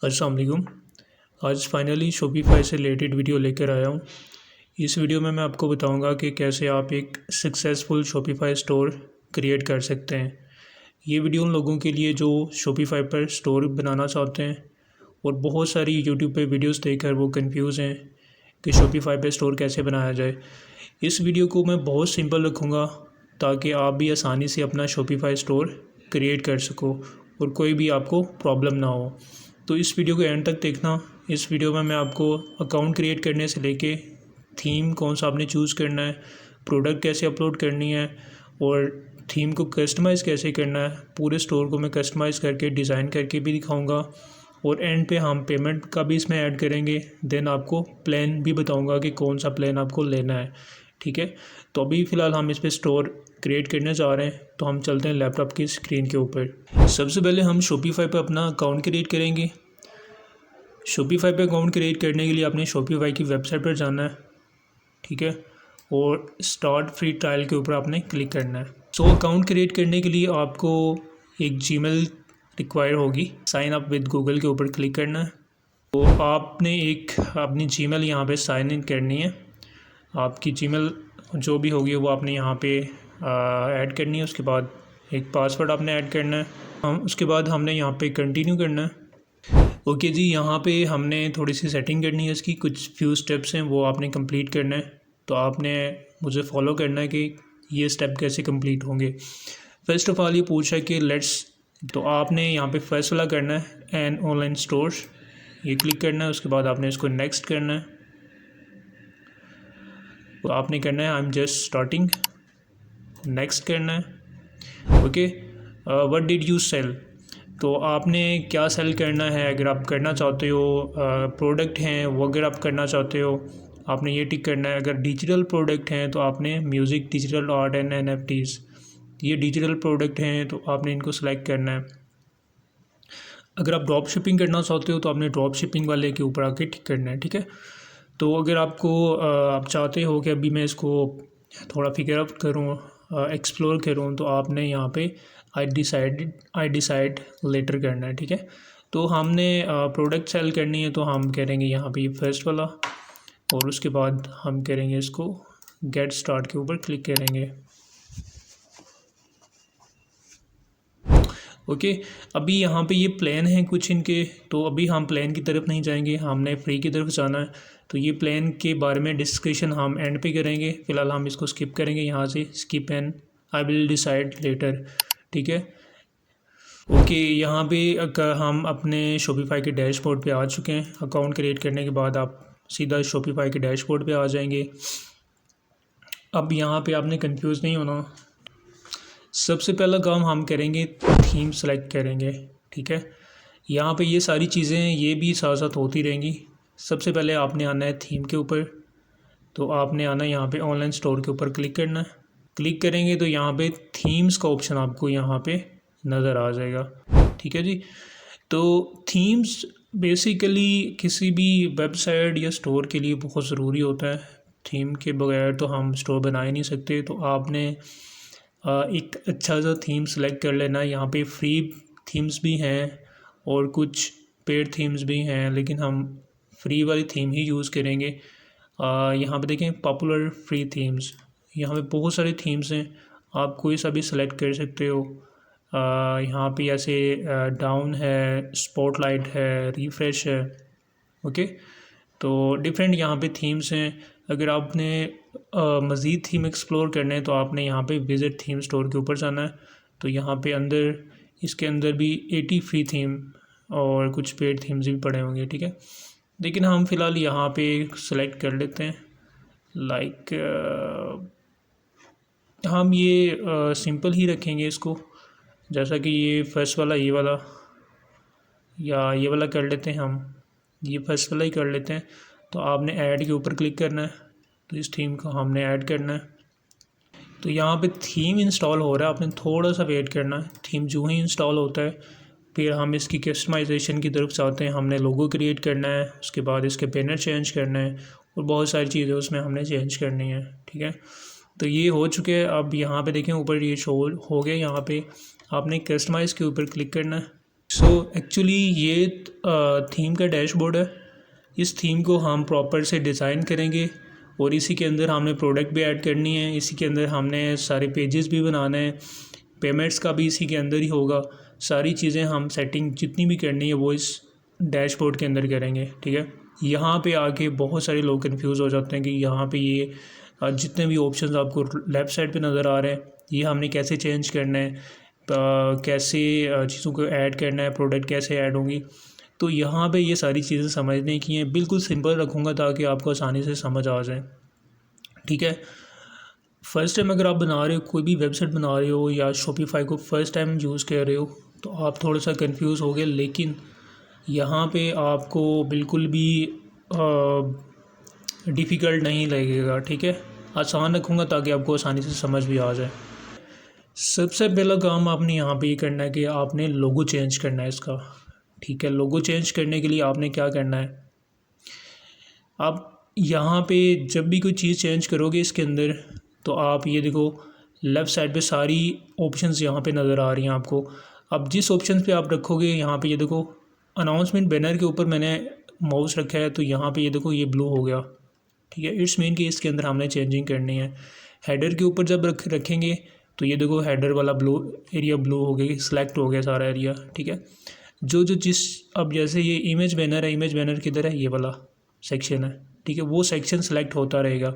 अस्सलाम वालेकुम। आज फाइनली शॉपिफ़ाई से रिलेटेड वीडियो लेकर आया हूँ। इस वीडियो में मैं आपको बताऊँगा कि कैसे आप एक सक्सेसफुल शॉपिफ़ाई स्टोर क्रिएट कर सकते हैं। ये वीडियो उन लोगों के लिए जो शॉपिफ़ाई पर स्टोर बनाना चाहते हैं और बहुत सारी यूट्यूब पे वीडियोस देखकर वो कंफ्यूज हैं कि शॉपिफ़ाई पे स्टोर कैसे बनाया जाए। इस वीडियो को मैं बहुत सिंपल रखूँगा ताकि आप भी आसानी से अपना शॉपिफ़ाई स्टोर क्रिएट कर सको और कोई भी आपको प्रॉब्लम ना हो। तो इस वीडियो को एंड तक देखना। इस वीडियो में मैं आपको अकाउंट क्रिएट करने से लेके थीम कौन सा आपने चूज़ करना है, प्रोडक्ट कैसे अपलोड करनी है और थीम को कस्टमाइज़ कैसे करना है, पूरे स्टोर को मैं कस्टमाइज़ करके डिज़ाइन करके भी दिखाऊंगा और एंड पे हम पेमेंट का भी इसमें ऐड करेंगे। देन आपको प्लान भी बताऊंगा कि कौन सा प्लान आपको लेना है। ठीक है, तो अभी फ़िलहाल हम इस पर स्टोर क्रिएट करने जा रहे हैं, तो हम चलते हैं लैपटॉप की स्क्रीन के ऊपर। सबसे पहले हम शॉपिफ़ाई पे अपना अकाउंट क्रिएट करेंगे। शॉपिफ़ाई पे अकाउंट क्रिएट करने के लिए आपने शॉपिफ़ाई की वेबसाइट पर जाना है, ठीक है, और स्टार्ट फ्री ट्रायल के ऊपर आपने क्लिक करना है। सो अकाउंट क्रिएट करने के लिए आपको एक जीमेल रिक्वायर होगी। साइन अप विद गूगल के ऊपर क्लिक करना है। तो आपने एक अपनी जीमेल यहाँ पे साइन इन करनी है। आपकी जीमेल जो भी होगी वो आपने यहाँ पे ऐड करनी है। उसके बाद एक पासवर्ड आपने ऐड करना है। उसके बाद हमने यहाँ पे कंटिन्यू करना है। ओके जी, यहाँ पे हमने थोड़ी सी सेटिंग करनी है इसकी, कुछ फ्यू स्टेप्स हैं वो आपने कंप्लीट करना है। तो आपने मुझे फॉलो करना है कि ये स्टेप कैसे कंप्लीट होंगे। फर्स्ट ऑफ ऑल ये पूछा है कि लेट्स, तो आपने यहाँ पे फर्स्ट वाला करना है एन ऑनलाइन स्टोर, ये क्लिक करना है। उसके बाद आपने इसको नेक्स्ट करना है। तो आपने करना है I am just starting, next करना है। Okay, what did you sell, तो आपने क्या सेल करना है। अगर आप करना चाहते हो प्रोडक्ट हैं वो, अगर आप करना चाहते हो आपने ये टिक करना है। अगर डिजिटल प्रोडक्ट हैं तो आपने music, digital art and NFTs, ये डिजिटल प्रोडक्ट हैं तो आपने इनको सेलेक्ट करना है। अगर आप ड्रॉप शिपिंग करना चाहते हो तो आपने ड्रॉप शिपिंग वाले के ऊपर आके टिक करना है। ठीक है, तो अगर आपको आप चाहते हो कि अभी मैं इसको थोड़ा फिगर आउट करूँ, एक्सप्लोर करूँ, तो आपने यहाँ पे आई डिसाइड लेटर करना है। ठीक है, तो हमने प्रोडक्ट सेल करनी है तो हम करेंगे यहाँ पे फर्स्ट वाला और उसके बाद हम करेंगे इसको गेट स्टार्ट के ऊपर क्लिक करेंगे। ओके, अभी यहाँ पे ये प्लान हैं कुछ इनके, तो अभी हम प्लान की तरफ नहीं जाएंगे, हमने फ्री की तरफ जाना है। तो ये प्लान के बारे में डिस्कशन हम एंड पे करेंगे। फ़िलहाल हम इसको स्किप करेंगे यहाँ से, skip and I will decide letter. ठीक है, ओके, यहाँ पे हम अपने शॉपिफ़ाई के डैशबोर्ड पे आ चुके हैं। अकाउंट क्रिएट करने के बाद आप सीधा शॉपिफ़ाई के डैशबोर्ड पे आ जाएंगे। अब यहाँ पे आपने कंफ्यूज नहीं होना। सबसे पहला काम हम करेंगे, थीम सेलेक्ट करेंगे। ठीक है, यहाँ पे ये सारी चीज़ें ये भी साथ साथ होती रहेंगी। सबसे पहले आपने आना है थीम के ऊपर, तो आपने आना है यहाँ पे ऑनलाइन स्टोर के ऊपर क्लिक करना है। क्लिक करेंगे तो यहाँ पे थीम्स का ऑप्शन आपको यहाँ पे नज़र आ जाएगा। ठीक है जी, तो थीम्स बेसिकली किसी भी वेबसाइट या स्टोर के लिए बहुत ज़रूरी होता है। थीम के बगैर तो हम स्टोर बना ही नहीं सकते। तो आपने एक अच्छा सा थीम सेलेक्ट कर लेना है। यहाँ पे फ्री थीम्स भी हैं और कुछ पेड थीम्स भी हैं, लेकिन हम फ्री वाली थीम ही यूज़ करेंगे। यहाँ पे देखें पॉपुलर फ्री थीम्स, यहाँ पे बहुत सारे थीम्स हैं, आप कोई सा भी सेलेक्ट कर सकते हो। यहाँ पे ऐसे डाउन है, स्पॉटलाइट है, रिफ्रेश है। ओके, तो डिफरेंट यहाँ पे थीम्स हैं। अगर आपने मज़ीद थीम एक्सप्लोर करने हैं तो आपने यहाँ पे विज़िट थीम स्टोर के ऊपर जाना है। तो यहाँ पे अंदर, इसके अंदर भी 80 फ्री थीम और कुछ पेड थीम्स भी पड़े होंगे। ठीक है, लेकिन हम फ़िलहाल यहाँ पे सेलेक्ट कर लेते हैं। लाइक हम ये सिंपल ही रखेंगे इसको, जैसा कि ये फर्स्ट वाला, ये वाला या ये वाला कर लेते हैं। हम ये फर्स्ट वाला ही कर लेते हैं। तो आपने ऐड के ऊपर क्लिक करना है, तो इस थीम को हमने ऐड करना है। तो यहाँ पे थीम इंस्टॉल हो रहा है, आपने थोड़ा सा वेट करना है। थीम जो ही इंस्टॉल होता है फिर हम इसकी कस्टमाइजेशन की तरफ चाहते हैं। हमने लोगो क्रिएट करना है, उसके बाद इसके बैनर चेंज करना है और बहुत सारी चीज़ें उसमें हमने चेंज करनी है। ठीक है, तो ये हो चुके हैं। अब यहाँ पे देखें ऊपर ये शो हो गया। यहाँ पे आपने कस्टमाइज़ के ऊपर क्लिक करना है। सो एक्चुअली ये थीम का डैशबोर्ड है। इस थीम को हम प्रॉपर से डिज़ाइन करेंगे और इसी के अंदर हमने प्रोडक्ट भी ऐड करनी है, इसी के अंदर हमने सारे पेजेस भी बनाने हैं, पेमेंट्स का भी इसी के अंदर ही होगा। सारी चीज़ें हम सेटिंग जितनी भी करनी है वो इस डैशबोर्ड के अंदर करेंगे, ठीक है। यहाँ पे आके बहुत सारे लोग कंफ्यूज हो जाते हैं कि यहाँ पे ये जितने भी ऑप्शंस आपको लेफ़्ट साइड पे नज़र आ रहे हैं ये हमने कैसे चेंज करना है, कैसे चीज़ों को ऐड करना है, प्रोडक्ट कैसे ऐड होंगी। तो यहाँ पे ये सारी चीज़ें समझने की हैं। बिल्कुल सिंपल रखूँगा ताकि आपको आसानी से समझ आ जाए, ठीक है। फ़र्स्ट टाइम अगर आप बना रहे हो, कोई भी वेबसाइट बना रहे हो या शॉपिफाई को फ़र्स्ट टाइम यूज़ कर रहे हो तो आप थोड़ा सा कंफ्यूज हो गए, लेकिन यहाँ पे आपको बिल्कुल भी डिफ़िकल्ट नहीं लगेगा, ठीक है। आसान रखूँगा ताकि आपको आसानी से समझ भी आ जाए। सबसे पहला काम आपने यहाँ पे ये करना है कि आपने लोगो चेंज करना है इसका, ठीक है। लोगो चेंज करने के लिए आपने क्या करना है, आप यहाँ पे जब भी कोई चीज़ चेंज करोगे इसके अंदर तो आप ये देखो लेफ़्ट साइड पे सारी ऑप्शंस यहाँ पे नज़र आ रही हैं आपको। अब जिस ऑप्शन पे आप रखोगे यहाँ पे ये देखो अनाउंसमेंट बैनर के ऊपर मैंने माउस रखा है तो यहाँ पे ये देखो ये ब्लू हो गया, ठीक है। इट्स मीन कि इसके अंदर हमने चेंजिंग करनी है। हेडर के ऊपर जब रखेंगे तो ये देखो हेडर वाला ब्लू एरिया ब्लू हो गया, सिलेक्ट हो गया सारा एरिया, ठीक है। जो जिस अब जैसे ये इमेज बैनर है, इमेज बैनर किधर है, ये वाला सेक्शन है, ठीक है। वो सेक्शन सेलेक्ट होता रहेगा,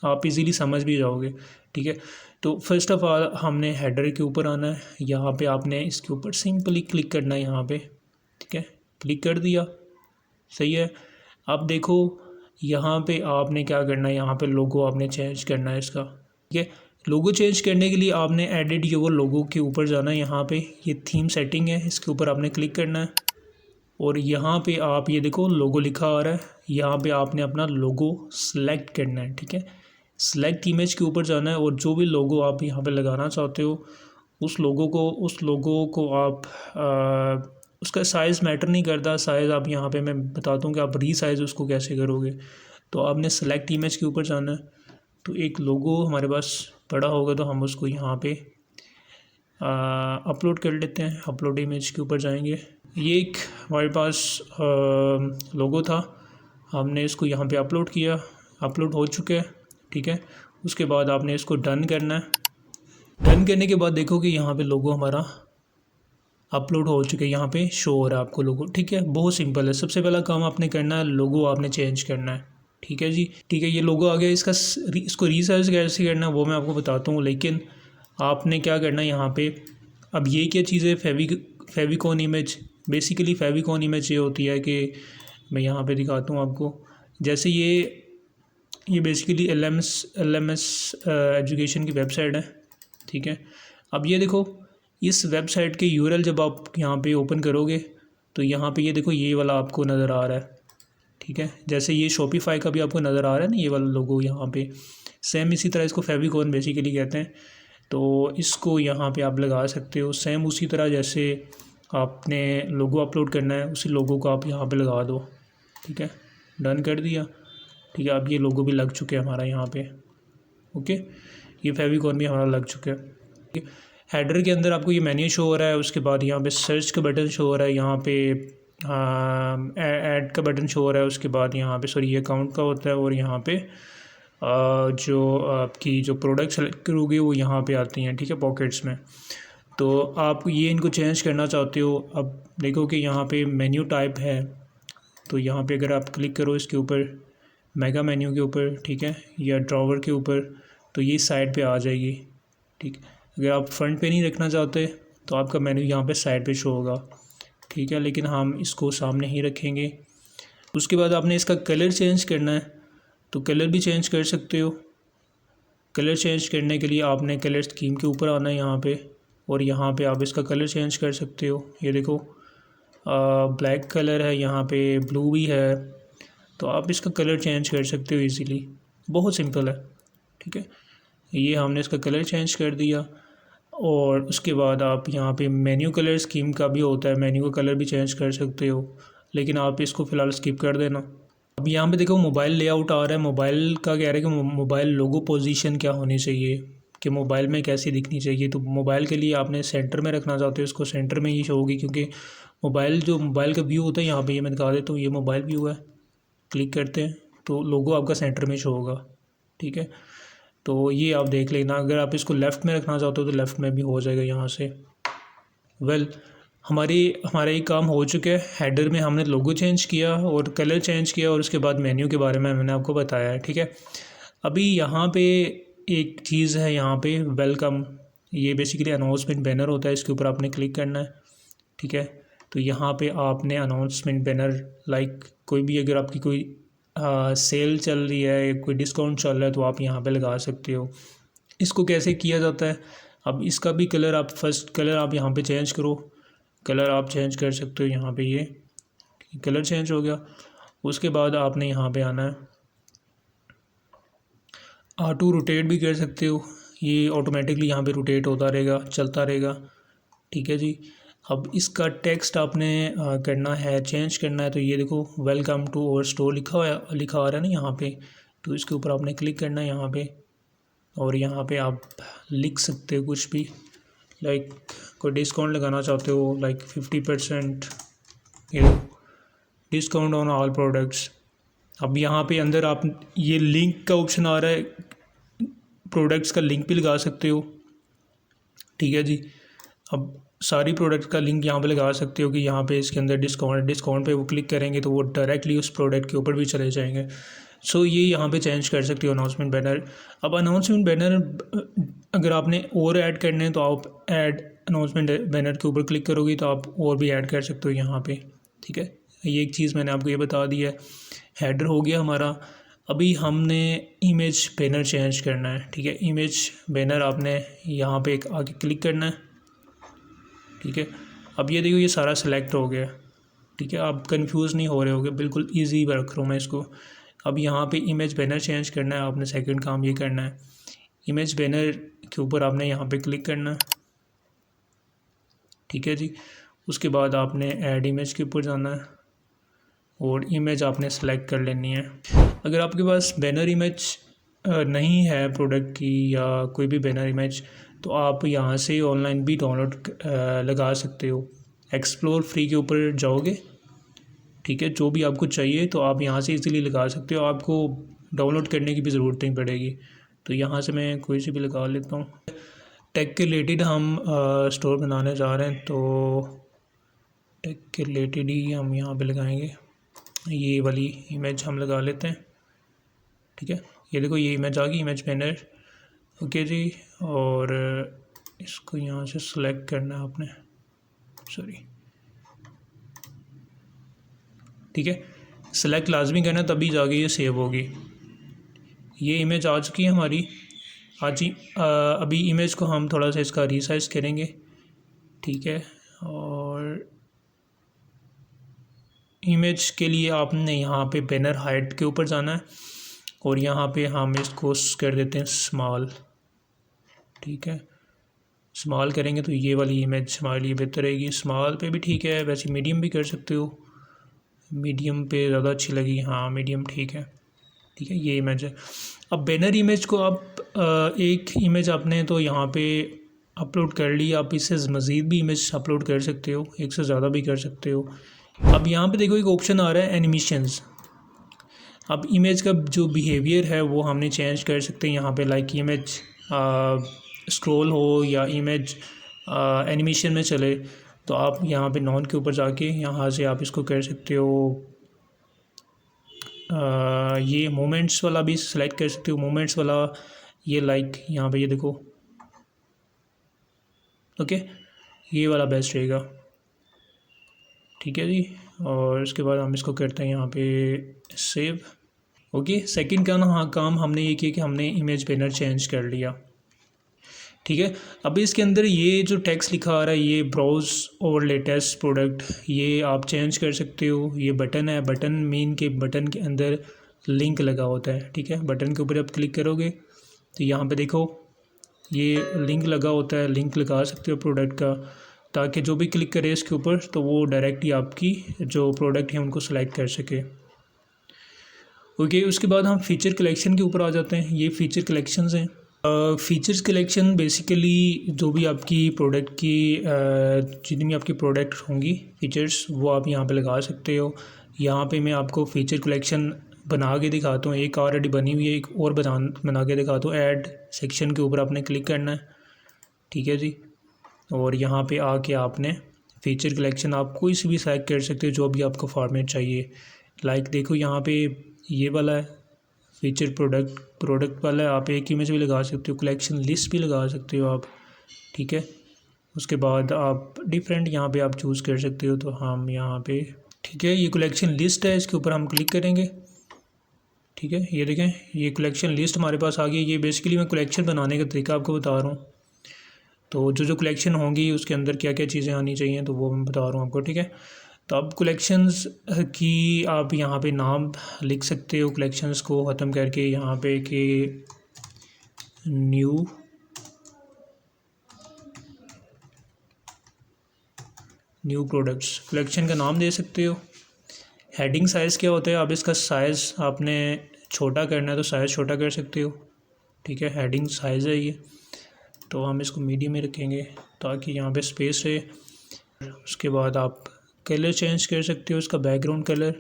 आप इजीली समझ भी जाओगे, ठीक है। तो फर्स्ट ऑफ ऑल हमने हेडर के ऊपर आना है, यहाँ पे आपने इसके ऊपर सिंपली क्लिक करना है यहाँ पे, ठीक है। क्लिक कर दिया, सही है। अब देखो यहाँ पे आपने क्या करना है, यहाँ पे लोगो आपने चेंज करना है इसका, ठीक है। लोगो चेंज करने के लिए आपने एडिट योर लोगो के ऊपर जाना है, यहाँ पे ये थीम सेटिंग है, इसके ऊपर आपने क्लिक करना है और यहाँ पे आप ये देखो लोगो लिखा आ रहा है, यहाँ पे आपने अपना लोगो सेलेक्ट करना है, ठीक है। सेलेक्ट इमेज के ऊपर जाना है और जो भी लोगो आप यहाँ पे लगाना चाहते हो उस लोगो को आप उसका साइज़ मैटर नहीं करता, साइज़ आप यहाँ पे मैं बताता हूँ कि आप रीसाइज़ उसको कैसे करोगे। तो आपने सेलेक्ट इमेज के ऊपर जाना है, तो एक लोगो हमारे पास पड़ा होगा तो हम उसको यहाँ पे अपलोड कर लेते हैं। अपलोड इमेज के ऊपर जाएंगे, ये एक हमारे पास लोगो था, हमने इसको यहाँ पे अपलोड किया, अपलोड हो चुका है, ठीक है। उसके बाद आपने इसको डन करना है। डन करने के बाद देखो कि यहाँ पे लोगो हमारा अपलोड हो चुके हैं, यहाँ पे शो हो रहा है आपको लोगो, ठीक है। बहुत सिंपल है। सबसे पहला काम आपने करना है लोगो आपने चेंज करना है, ठीक है जी, ठीक है। ये लोगो आ गया, इसको रीसाइज कैसे करना है वो मैं आपको बताता हूँ, लेकिन आपने क्या करना है यहाँ पे। अब ये क्या चीज़ है, favicon image. Basically favicon image ये होती है कि मैं यहाँ पे दिखाता हूँ आपको। जैसे ये बेसिकली LMS एजुकेशन की वेबसाइट है, ठीक है। अब ये देखो इस वेबसाइट के URL जब आप यहाँ पे ओपन करोगे तो यहाँ पे ये देखो ये वाला आपको नज़र आ रहा है, ठीक है। जैसे ये शॉपिफाई का भी आपको नज़र आ रहा है ना, ये वाला लोगो यहाँ पे सेम इसी तरह इसको फेविकॉन बेसिकली कहते हैं। तो इसको यहाँ पे आप लगा सकते हो सेम उसी तरह जैसे आपने लोगो अपलोड करना है उसी लोगो को आप यहाँ पे लगा दो, ठीक है। डन कर दिया, ठीक है। अब ये लोगो भी लग चुके हैं हमारा यहाँ पे, ओके। ये फेविकॉन भी हमारा लग चुका है, ठीक है। हेडर के अंदर आपको ये मेन्यू शो हो रहा है, उसके बाद यहाँ पे सर्च का बटन शो हो रहा है, यहाँ पे ऐड का बटन शो हो रहा है, उसके बाद यहाँ पे सॉरी ये अकाउंट का होता है और यहाँ पे जो आपकी जो प्रोडक्ट सेलेक्ट करोगे वो यहाँ पे आती हैं, ठीक है, पॉकेट्स में। तो आप ये इनको चेंज करना चाहते हो। अब देखो कि यहाँ पे मेन्यू टाइप है, तो यहाँ पे अगर आप क्लिक करो इसके ऊपर मेगा मेन्यू के ऊपर, ठीक है, या ड्रॉवर के ऊपर, तो ये साइड पे आ जाएगी, ठीक। अगर आप फ्रंट पे नहीं रखना चाहते तो आपका मेन्यू यहाँ पे साइड पे शो होगा, ठीक है, लेकिन हम इसको सामने ही रखेंगे। उसके बाद आपने इसका कलर चेंज करना है, तो कलर भी चेंज कर सकते हो। कलर चेंज करने के लिए आपने कलर स्कीम के ऊपर आना है यहाँ पे, और यहाँ पे आप इसका कलर चेंज कर सकते हो। ये देखो ब्लैक कलर है, यहाँ पे ब्लू भी है, तो आप इसका कलर चेंज कर सकते हो इजीली, बहुत सिंपल है, ठीक है। ये हमने इसका कलर चेंज कर दिया और उसके बाद आप यहाँ पे मेन्यू कलर स्कीम का भी होता है, मेन्यू का कलर भी चेंज कर सकते हो, लेकिन आप इसको फ़िलहाल स्किप कर देना। अब यहाँ पे देखो मोबाइल लेआउट आ रहा है, मोबाइल का कह रहा है कि मोबाइल लोगो पोजीशन क्या होनी चाहिए, कि मोबाइल में कैसी दिखनी चाहिए। तो मोबाइल के लिए आपने सेंटर में रखना चाहते हो, इसको सेंटर में ही शो होगी क्योंकि मोबाइल का व्यू होता है यहाँ पे, ये मैं दिखा देता हूँ। ये मोबाइल व्यू है, क्लिक करते हैं तो लोगो आपका सेंटर में शो होगा, ठीक है। तो ये आप देख लेना, अगर आप इसको लेफ़्ट में रखना चाहते हो तो लेफ़्ट में भी हो जाएगा यहाँ से। हमारा ये काम हो चुका है। हेडर में हमने लोगो चेंज किया और कलर चेंज किया, और उसके बाद मेन्यू के बारे में मैंने आपको बताया है, ठीक है। अभी यहाँ पे एक चीज़ है, यहाँ पे वेलकम, ये बेसिकली अनाउंसमेंट बैनर होता है, इसके ऊपर आपने क्लिक करना है, ठीक है। तो यहाँ पे आपने अनाउंसमेंट बैनर लाइक कोई भी, अगर आपकी कोई सेल चल रही है, कोई डिस्काउंट चल रहा है, तो आप यहाँ पे लगा सकते हो। इसको कैसे किया जाता है, अब इसका भी कलर आप फर्स्ट कलर आप यहाँ पे चेंज करो, कलर आप चेंज कर सकते हो। यहाँ पे ये कलर चेंज हो गया। उसके बाद आपने यहाँ पे आना है, ऑटो रोटेट भी कर सकते हो, ये ऑटोमेटिकली यहाँ पे रोटेट होता रहेगा, चलता रहेगा, ठीक है जी। अब इसका टेक्स्ट आपने करना है, चेंज करना है। तो ये देखो वेलकम टू आवर स्टोर लिखा आ रहा है ना यहाँ पे, तो इसके ऊपर आपने क्लिक करना है यहाँ पे, और यहाँ पे आप लिख सकते हो कुछ भी, लाइक कोई डिस्काउंट लगाना चाहते हो, लाइक 50% ये डिस्काउंट ऑन ऑल प्रोडक्ट्स। अब यहाँ पे अंदर आप ये लिंक का ऑप्शन आ रहा है, प्रोडक्ट्स का लिंक भी लगा सकते हो, ठीक है जी। अब सारी प्रोडक्ट का लिंक यहाँ पे लगा सकते हो कि यहाँ पे इसके अंदर डिस्काउंट पे वो क्लिक करेंगे तो वो डायरेक्टली उस प्रोडक्ट के ऊपर भी चले जाएंगे। सो ये यहाँ पे चेंज कर सकते हो अनाउंसमेंट बैनर। अब अनाउंसमेंट बैनर अगर आपने और ऐड करने हैं तो आप ऐड अनाउंसमेंट बैनर के ऊपर क्लिक करोगे तो आप और भी ऐड कर सकते हो यहाँ पे, ठीक है। ये एक चीज़ मैंने आपको ये बता दी है। हेडर हो गया हमारा। अभी हमने इमेज बैनर चेंज करना है, ठीक है। इमेज बैनर आपने यहाँ पे एक आगे क्लिक करना है, ठीक है। अब ये देखो ये सारा सेलेक्ट हो गया, ठीक है। आप कंफ्यूज नहीं हो रहे होगे, बिल्कुल ईजी रख रहा हूँ मैं इसको। अब यहाँ पे इमेज बैनर चेंज करना है, आपने सेकंड काम ये करना है, इमेज बैनर के ऊपर आपने यहाँ पे क्लिक करना है, ठीक है जी। उसके बाद आपने ऐड इमेज के ऊपर जाना है और इमेज आपने सेलेक्ट कर लेनी है। अगर आपके पास बैनर इमेज नहीं है प्रोडक्ट की या कोई भी बैनर इमेज, तो आप यहाँ से ऑनलाइन भी डाउनलोड लगा सकते हो। एक्सप्लोर फ्री के ऊपर जाओगे, ठीक है, जो भी आपको चाहिए तो आप यहाँ से इजीली लगा सकते हो, आपको डाउनलोड करने की भी ज़रूरत नहीं पड़ेगी। तो यहाँ से मैं कोई सी भी लगा लेता हूँ। टेक के रिलेटेड हम स्टोर बनाने जा रहे हैं, तो टेक के रिलेटेड ही हम यहाँ पे लगाएंगे। ये वाली इमेज हम लगा लेते हैं, ठीक है। ये देखो ये इमेज आ गई, इमेज बैनर, ओके जी। और इसको यहाँ से सिलेक्ट करना है आपने, सॉरी, ठीक है। सिलेक्ट लाजमी करना, तभी जाके ये सेव होगी। ये इमेज आ चुकी है हमारी आज ही। अभी इमेज को हम थोड़ा सा इसका रीसाइज करेंगे, ठीक है। और इमेज के लिए आपने यहाँ पे बैनर हाइट के ऊपर जाना है और यहाँ पे हम इसको कर देते हैं स्मॉल, ठीक है। स्मॉल करेंगे तो ये वाली इमेज हमारे लिए बेहतर रहेगी। स्मॉल पे भी ठीक है, वैसे मीडियम भी कर सकते हो, मीडियम पे ज़्यादा अच्छी लगी, हाँ मीडियम ठीक है, ठीक है। ये इमेज है। अब बैनर इमेज को आप एक इमेज आपने तो यहाँ पे अपलोड कर ली, आप इससे मज़ीद भी इमेज अपलोड कर सकते हो, एक से ज़्यादा भी कर सकते हो। अब यहाँ पे देखो एक ऑप्शन आ रहा है एनिमेशंस। अब इमेज का जो बिहेवियर है वो हमने चेंज कर सकते हैं यहाँ पे, लाइक इमेज स्क्रॉल हो या इमेज एनिमेशन में चले, तो आप यहाँ पे नॉन के ऊपर जाके यहाँ से आप इसको कर सकते हो। ये मोमेंट्स वाला भी सिलेक्ट कर सकते हो, मोमेंट्स वाला ये लाइक यहाँ पे ये देखो, ओके, ये वाला बेस्ट रहेगा, ठीक है जी। और उसके बाद हम इसको करते हैं यहाँ पे सेव, ओके। सेकंड काम हमने ये किया कि हमने इमेज बैनर चेंज कर लिया, ठीक है। अभी इसके अंदर ये जो टेक्स्ट लिखा आ रहा है, ये ब्राउज और लेटेस्ट प्रोडक्ट, ये आप चेंज कर सकते हो। ये बटन है, बटन मीन के बटन के अंदर लिंक लगा होता है, ठीक है। बटन के ऊपर आप क्लिक करोगे तो यहाँ पे देखो ये लिंक लगा होता है, लिंक लगा सकते हो प्रोडक्ट का, ताकि जो भी क्लिक करे इसके ऊपर तो वो डायरेक्टली आपकी जो प्रोडक्ट है उनको सेलेक्ट कर सके, ओके। उसके बाद हम फ़ीचर कलेक्शन के ऊपर आ जाते हैं। ये फ़ीचर कलेक्शंस हैं, फ़ीचर्स कलेक्शन बेसिकली जो भी आपकी प्रोडक्ट की जितनी भी आपकी प्रोडक्ट होंगी फ़ीचर्स वो आप यहाँ पे लगा सकते हो। यहाँ पे मैं आपको फ़ीचर कलेक्शन बना के दिखाता हूँ, एक ऑलरेडी बनी हुई है, एक और बना के दिखाता हूँ। ऐड सेक्शन के ऊपर आपने क्लिक करना है, ठीक है जी। और यहाँ पे आके आपने फ़ीचर कलेक्शन आप कोई सी भी सेलेक्ट कर सकते हो जो भी आपको फॉर्मेट चाहिए। लाइक देखो यहाँ पे ये वाला है फ़ीचर प्रोडक्ट वाला है, आप एक इमेज भी लगा सकते हो, कलेक्शन लिस्ट भी लगा सकते हो आप, ठीक है। उसके बाद आप डिफरेंट यहाँ पे आप चूज़ कर सकते हो। तो हम यहाँ पे ठीक है, ये कलेक्शन लिस्ट है, इसके ऊपर हम क्लिक करेंगे, ठीक है। ये देखें ये कलेक्शन लिस्ट हमारे पास आ गई। ये बेसिकली मैं कलेक्शन बनाने का तरीका आपको बता रहा हूँ। तो जो कलेक्शन होंगी उसके अंदर क्या क्या चीज़ें आनी चाहिए तो वो मैं बता रहा हूँ आपको, ठीक है। तो अब कलेक्शंस की आप यहाँ पे नाम लिख सकते हो, कलेक्शंस को ख़त्म करके यहाँ पे कि न्यू प्रोडक्ट्स कलेक्शन का नाम दे सकते हो। हेडिंग साइज़ क्या होता है, अब इसका साइज़ आपने छोटा करना है तो साइज़ छोटा कर सकते हो, ठीक है। हेडिंग साइज़ है ये, तो हम इसको मीडियम में रखेंगे ताकि यहाँ पे स्पेस रहे। उसके बाद आप कलर चेंज कर सकते हो, इसका बैकग्राउंड कलर।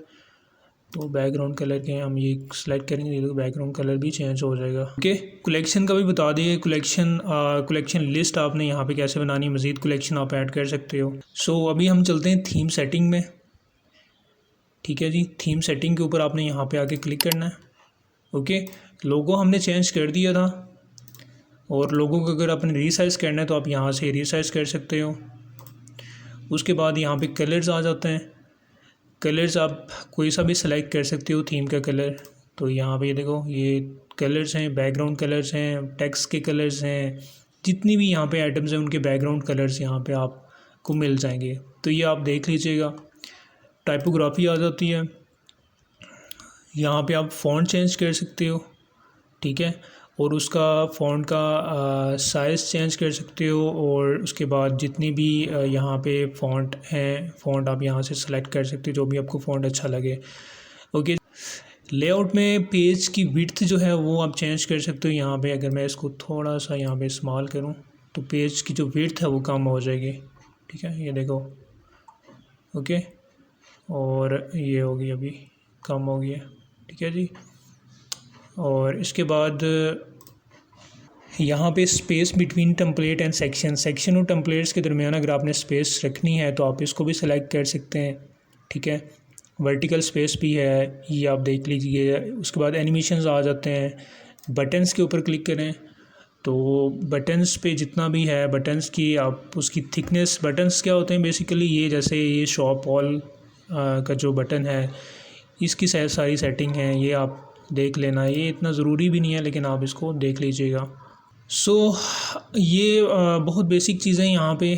तो बैकग्राउंड कलर के हम ये सिलेक्ट करेंगे तो बैकग्राउंड कलर भी चेंज हो जाएगा, ओके। कलेक्शन का भी बता दिए, कलेक्शन लिस्ट आपने यहाँ पे कैसे बनानी है, मज़ीद कलेक्शन आप ऐड कर सकते हो। सो अभी हम चलते हैं थीम सेटिंग में, ठीक है जी। थीम सेटिंग के ऊपर आपने यहाँ पे आके क्लिक करना है, ओके। लोगो हमने चेंज कर दिया था और लोगों को अगर आपने रीसाइज़ करना है तो आप यहाँ से रीसाइज़ कर सकते हो। उसके बाद यहाँ पे कलर्स आ जाते हैं, कलर्स आप कोई सा भी सिलेक्ट कर सकते हो थीम का कलर। तो यहाँ पे देखो ये कलर्स हैं, बैकग्राउंड कलर्स हैं, टेक्स्ट के कलर्स हैं, जितनी भी यहाँ पे आइटम्स हैं उनके बैकग्राउंड कलर्स यहाँ पे आपको मिल जाएंगे। तो ये आप देख लीजिएगा। टाइपोग्राफी आ जाती है, यहाँ पे आप फ़ॉन्ट चेंज कर सकते हो, ठीक है। और उसका फ़ॉन्ट का साइज़ चेंज कर सकते हो। और उसके बाद जितनी भी यहाँ पे फ़ॉन्ट हैं, फ़ॉन्ट आप यहाँ से सेलेक्ट कर सकते हो जो भी आपको फ़ॉन्ट अच्छा लगे, ओके। लेआउट में पेज की विड्थ जो है वो आप चेंज कर सकते हो। यहाँ पे अगर मैं इसको थोड़ा सा यहाँ पे इस्तेमाल करूँ तो पेज की जो विड्थ है वो कम हो जाएगी, ठीक है। ये देखो, ओके। और ये होगी अभी कम हो गई है, ठीक है जी। और इसके बाद यहाँ पे space between template and section और टेम्पलेट्स के दरमियान अगर आपने स्पेस रखनी है तो आप इसको भी सिलेक्ट कर सकते हैं, ठीक है। वर्टिकल स्पेस भी है, ये आप देख लीजिए। उसके बाद एनिमेशंस आ जाते हैं। बटन्स के ऊपर क्लिक करें तो बटन्स पे जितना भी है बटन्स की आप उसकी थिकनेस, बटन्स क्या होते हैं बेसिकली ये जैसे ये शॉप ऑल का जो बटन है इसकी सारी सेटिंग है, ये आप देख लेना। ये इतना ज़रूरी भी नहीं है लेकिन आप इसको देख लीजिएगा। सो ये बहुत बेसिक चीज़ें यहाँ पे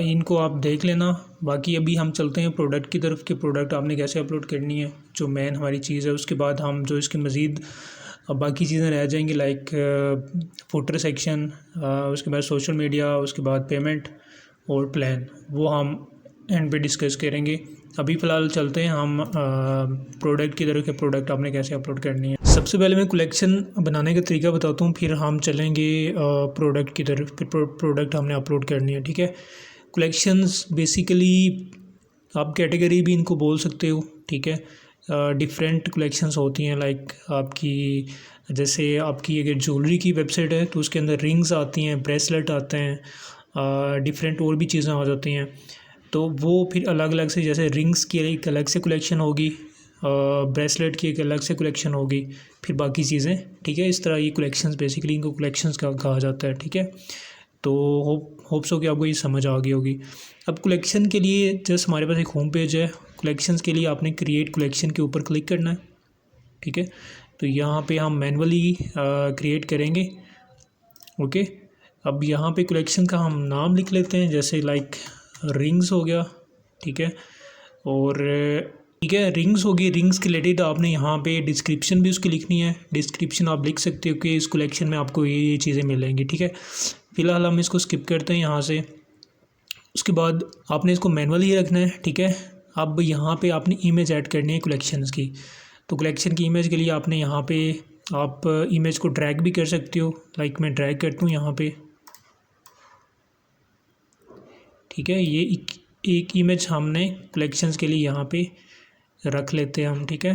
इनको आप देख लेना। बाकी अभी हम चलते हैं प्रोडक्ट की तरफ कि प्रोडक्ट आपने कैसे अपलोड करनी है, जो मेन हमारी चीज़ है। उसके बाद हम जो इसके मज़ीद बाकी चीज़ें रह जाएंगी लाइक फुटर सेक्शन, उसके बाद सोशल मीडिया, उसके बाद पेमेंट और प्लान, वो हम एंड पे डिस्कस करेंगे। अभी फ़िलहाल चलते हैं हम प्रोडक्ट की तरफ कि प्रोडक्ट आपने कैसे अपलोड करनी है। सबसे पहले मैं कलेक्शन बनाने का तरीका बताता हूँ, फिर हम चलेंगे प्रोडक्ट की तरफ, फिर प्रोडक्ट हमने अपलोड करनी है, ठीक है। कलेक्शंस बेसिकली आप कैटेगरी भी इनको बोल सकते हो, ठीक है। डिफरेंट कलेक्शंस होती हैं लाइक आपकी, जैसे आपकी अगर ज्वेलरी की वेबसाइट है तो उसके अंदर रिंग्स आती हैं, ब्रेसलेट आते हैं, डिफरेंट और भी चीज़ें आ जाती हैं। तो वो फिर अलग अलग से, जैसे रिंग्स की एक अलग से कलेक्शन होगी, ब्रेसलेट की एक अलग से कलेक्शन होगी, फिर बाकी चीज़ें, ठीक है। इस तरह ये कलेक्शंस बेसिकली इनको कलेक्शंस का कहा जाता है, ठीक है। तो होप्स हो कि आपको ये समझ आ गई होगी। अब कलेक्शन के लिए जस्ट हमारे पास एक होम पेज है। कलेक्शंस के लिए आपने क्रिएट कलेक्शन के ऊपर क्लिक करना है, ठीक है। तो यहाँ पे हम मैनुअली क्रिएट करेंगे, ओके। अब यहाँ पे कलेक्शन का हम नाम लिख लेते हैं, जैसे लाइक रिंग्स हो गया, ठीक है। और ठीक है, रिंग्स होगी। रिंग्स के रिलेटेड आपने यहाँ पे डिस्क्रिप्शन भी उसकी लिखनी है। डिस्क्रिप्शन आप लिख सकते हो कि इस कलेक्शन में आपको ये चीज़ें मिलेंगी, ठीक है। फ़िलहाल हम इसको स्किप करते हैं यहाँ से। उसके बाद आपने इसको मैनुअली रखना है, ठीक है। अब यहाँ पे आपने इमेज ऐड करनी है कलेक्शंस की। तो कलेक्शन की इमेज के लिए आपने यहाँ पे आप इमेज को ड्रैग भी कर सकते हो, लाइक मैं ड्रैग करता हूँ यहाँ पे, ठीक है। ये एक इमेज हमने कलेक्शंस के लिए यहाँ पे रख लेते हैं हम, ठीक है।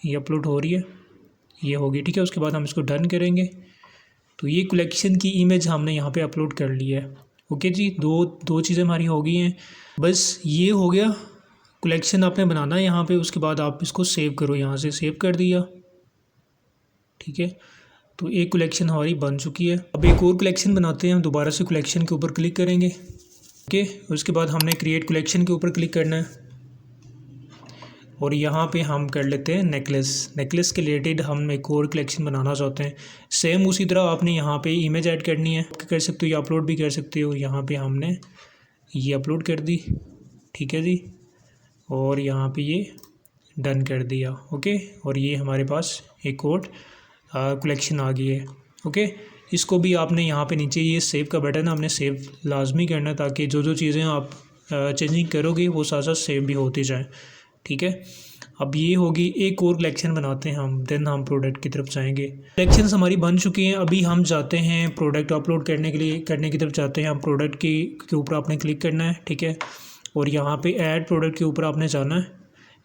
ये अपलोड हो रही है, ये होगी, ठीक है। उसके बाद हम इसको डन करेंगे तो ये कलेक्शन की इमेज हमने यहाँ पे अपलोड कर ली है। ओके जी, दो चीज़ें हमारी हो गई हैं। बस ये हो गया, कलेक्शन आपने बनाना है यहाँ पे, उसके बाद आप इसको सेव करो, यहाँ से सेव कर दिया, ठीक है। तो एक कलेक्शन हमारी बन चुकी है। अब एक और कलेक्शन बनाते हैं, हम दोबारा से कलेक्शन के ऊपर क्लिक करेंगे, ओके। उसके बाद हमने क्रिएट कलेक्शन के ऊपर क्लिक करना है और यहाँ पे हम कर लेते हैं नेकलेस के रिलेटेड हम एक और कलेक्शन बनाना चाहते हैं। सेम उसी तरह आपने यहाँ पे इमेज ऐड करनी है, कर सकते हो या अपलोड भी कर सकते हो। यहाँ पे हमने ये अपलोड कर दी, ठीक है जी, और यहाँ पे ये डन कर दिया, ओके। और ये हमारे पास एक और कलेक्शन आ गई है, ओके। इसको भी आपने यहाँ पे नीचे ये सेव का बटन है, हमने सेव लाजमी करना है ताकि जो चीज़ें आप चेंजिंग करोगे वो साथ साथ सेव भी होती जाएँ, ठीक है। अब ये होगी, एक और कलेक्शन बनाते हैं हम, देन हम प्रोडक्ट की तरफ जाएंगे। कलेक्शंस हमारी बन चुकी हैं, अभी हम जाते हैं प्रोडक्ट अपलोड करने की तरफ जाते हैं। हम प्रोडक्ट के ऊपर आपने क्लिक करना है, ठीक है, और यहाँ पे ऐड प्रोडक्ट के ऊपर आपने जाना है।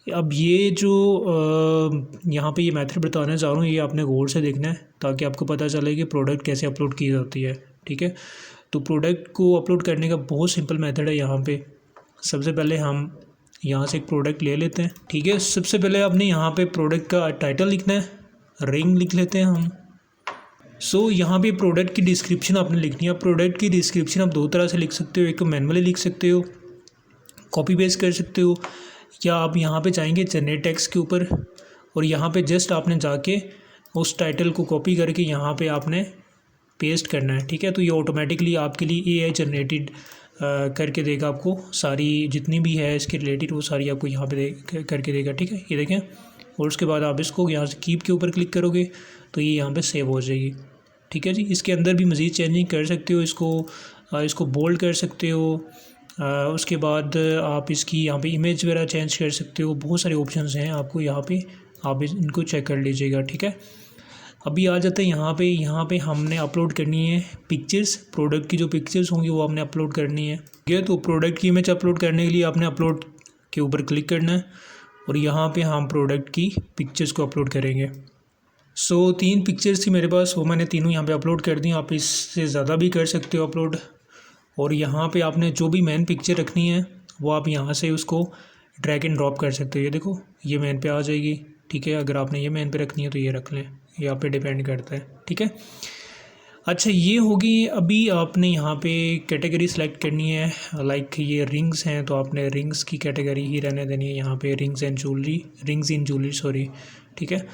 अब ये जो यहाँ पे ये मेथड बताने जा रहा हूँ, ये आपने गौर से देखना है ताकि आपको पता चले कि प्रोडक्ट कैसे अपलोड की जाती है, ठीक है। तो प्रोडक्ट को अपलोड करने का बहुत सिंपल मेथड है। यहाँ पे सबसे पहले हम यहाँ से एक प्रोडक्ट ले लेते हैं, ठीक है। सबसे पहले आपने यहाँ पे प्रोडक्ट का टाइटल लिखना है, रिंग लिख लेते हैं हम। सो यहाँ पे प्रोडक्ट की डिस्क्रिप्शन आपने लिखनी है। प्रोडक्ट की डिस्क्रिप्शन आप दो तरह से लिख सकते हो, एक मैनुअली लिख सकते हो, कॉपी पेस्ट कर सकते हो, या आप यहाँ पे जाएंगे जनरेट टेक्स्ट के ऊपर और यहाँ पे जस्ट आपने जाके उस टाइटल को कॉपी करके यहाँ पे आपने पेस्ट करना है, ठीक है। तो ये ऑटोमेटिकली आपके लिए AI जनरेटेड करके देगा, आपको सारी जितनी भी है इसके रिलेटेड वो सारी आपको यहाँ पे करके देगा, ठीक है। ये देखें, और उसके बाद आप इसको यहाँ से कीप के ऊपर क्लिक करोगे तो ये यहाँ पे सेव हो जाएगी, ठीक है जी। इसके अंदर भी मज़ीद चेंजिंग कर सकते हो, इसको बोल्ड कर सकते हो, उसके बाद आप इसकी यहाँ पे इमेज वगैरह चेंज कर सकते हो। बहुत सारे ऑप्शंस हैं आपको यहाँ पे, आप इनको चेक कर लीजिएगा, ठीक है। अभी आ जाते हैं यहाँ पे हमने अपलोड करनी है पिक्चर्स। प्रोडक्ट की जो पिक्चर्स होंगी वो आपने अपलोड करनी है, ठीक है। तो प्रोडक्ट की इमेज अपलोड करने के लिए आपने अपलोड के ऊपर क्लिक करना है और यहाँ पे हम प्रोडक्ट की पिक्चर्स को अपलोड करेंगे। सो 3 पिक्चर्स थी मेरे पास, वो मैंने तीनों यहाँ पे अपलोड कर दी। आप इससे ज़्यादा भी कर सकते हो अपलोड। और यहाँ पे आपने जो भी मेन पिक्चर रखनी है वो आप यहाँ से उसको ड्रैग एंड ड्रॉप कर सकते हो। ये देखो, ये मेन पे आ जाएगी, ठीक है। अगर आपने ये मेन पे रखनी है तो ये रख लें, ये आप पे डिपेंड करता है, ठीक है। अच्छा, ये होगी। अभी आपने यहाँ पे कैटेगरी सेलेक्ट करनी है, लाइक ये रिंग्स हैं तो आपने रिंग्स की कैटेगरी ही रहने देनी है यहाँ पे, रिंग्स इन ज्वेलरी सॉरी, ठीक है।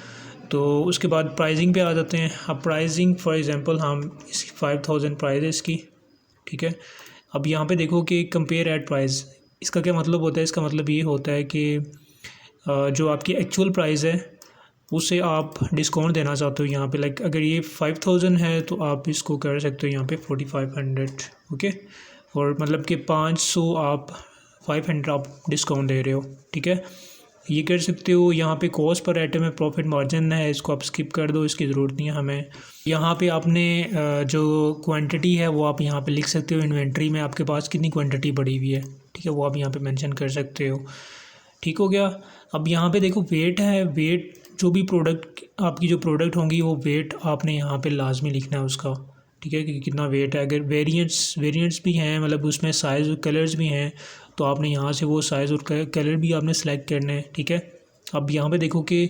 तो उसके बाद प्राइसिंग पे आ जाते हैं। अब प्राइसिंग फॉर एग्जांपल हम इसकी 5000 प्राइस है इसकी, ठीक है। अब यहाँ पे देखो कि कंपेयर एट प्राइस, इसका क्या मतलब होता है? इसका मतलब ये होता है कि जो आपकी एक्चुअल प्राइस है उससे आप डिस्काउंट देना चाहते हो यहाँ पे। लाइक अगर ये 5000 है तो आप इसको कर सकते हो यहाँ पे 4500, ओके। और मतलब कि 500 आप 500 आप डिस्काउंट दे रहे हो, ठीक है। ये कर सकते हो। यहाँ पे कॉस्ट पर आइटम में प्रॉफिट मार्जिन है, इसको आप स्किप कर दो, इसकी ज़रूरत नहीं है हमें। यहाँ पे आपने जो क्वांटिटी है वो आप यहाँ पे लिख सकते हो। इन्वेंट्री में आपके पास कितनी क्वांटिटी पड़ी हुई है, ठीक है, वो आप यहाँ पे मेंशन कर सकते हो। ठीक हो गया। अब यहाँ पे देखो वेट है, वेट जो भी प्रोडक्ट आपकी जो प्रोडक्ट होंगी वो वेट आपने यहाँ पे लाजमी लिखना है उसका, ठीक है, कि कितना वेट है। अगर वेरिएंट्स भी हैं, मतलब उसमें साइज़ और कलर्स भी हैं, तो आपने यहाँ से वो साइज़ और कलर भी आपने सेलेक्ट करने हैं, ठीक है। अब यहाँ पे देखो कि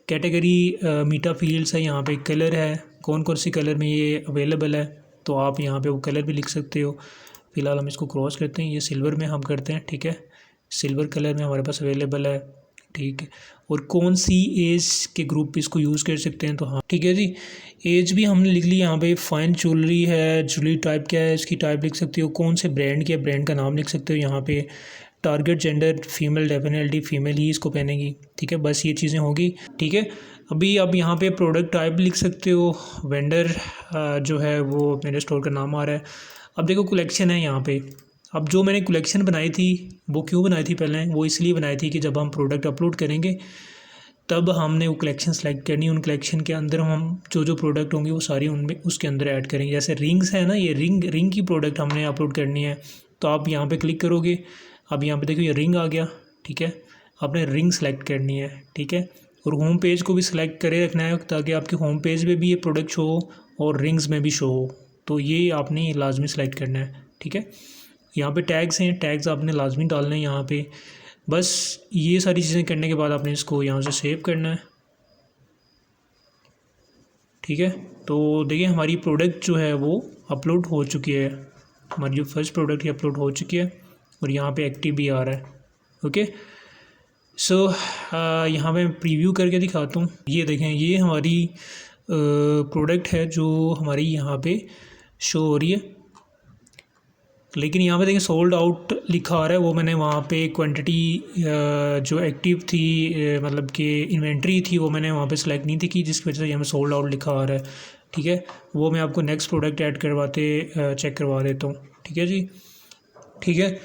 कैटेगरी मीटा फील्ड्स है, यहाँ पे कलर है, कौन कौन सी कलर में ये अवेलेबल है, तो आप यहाँ पे वो कलर भी लिख सकते हो। फ़िलहाल हम इसको क्रॉस करते हैं, ये सिल्वर में हम करते हैं, ठीक है, सिल्वर कलर में हमारे पास अवेलेबल है, ठीक है। और कौन सी एज के ग्रुप पे इसको यूज़ कर सकते हैं, तो हाँ ठीक है जी, एज भी हमने लिख ली। यहाँ पे फाइन ज्वेलरी है, ज्वेलरी टाइप क्या है, इसकी टाइप लिख सकते हो, कौन से ब्रांड के, ब्रांड का नाम लिख सकते हो यहाँ पे। Target gender female, definitely female ही इसको पहनेगी, ठीक है। बस ये चीज़ें होगी, ठीक है। अभी अब यहाँ पे प्रोडक्ट टाइप लिख सकते हो, वेंडर जो है वो मेरे स्टोर का नाम आ रहा है। अब देखो कलेक्शन है यहाँ पे। अब जो मैंने कलेक्शन बनाई थी वो क्यों बनाई थी, पहले वो इसलिए बनाई थी कि जब हम प्रोडक्ट अपलोड करेंगे तब हमने वो कलेक्शन सेलेक्ट करनी है। उन कलेक्शन के अंदर हम जो जो प्रोडक्ट होंगे वो सारी उनमें उसके अंदर ऐड करेंगे। जैसे रिंग्स है ना, ये रिंग की प्रोडक्ट हमने अपलोड करनी है, तो आप यहाँ पे क्लिक करोगे। अब यहाँ पे देखो ये रिंग आ गया, ठीक है। आपने रिंग सेलेक्ट करनी है, ठीक है। और होम पेज को भी सिलेक्ट करे रखना है ताकि आपके होम पेज पे भी ये प्रोडक्ट शो हो और रिंग्स में भी शो हो। तो ये आपने लाजमी सेलेक्ट करना है, ठीक है। यहाँ पे टैग्स हैं, टैग्स आपने लाजमी डालना है यहाँ पे। बस ये सारी चीज़ें करने के बाद आपने इसको यहाँ से सेव करना है, ठीक है। तो देखिए हमारी प्रोडक्ट जो है वो अपलोड हो चुकी है, हमारी जो फर्स्ट प्रोडक्ट है अपलोड हो चुकी है और यहाँ पे एक्टिव भी आ रहा है। ओके, सो यहाँ पे मैं प्रीव्यू करके दिखाता हूँ। ये देखें, ये हमारी प्रोडक्ट है जो हमारी यहाँ पे शो हो रही है, लेकिन यहाँ पे देखें सोल्ड आउट लिखा आ रहा है। वो मैंने वहाँ पे क्वांटिटी जो एक्टिव थी, मतलब कि इन्वेंट्री थी, वो मैंने वहाँ पे सेलेक्ट नहीं थी की, जिसकी वजह से यहाँ पे सोल्ड आउट लिखा आ रहा है, ठीक है। वो मैं आपको नेक्स्ट प्रोडक्ट ऐड करवाते चेक करवा देता हूँ, ठीक है जी, ठीक है।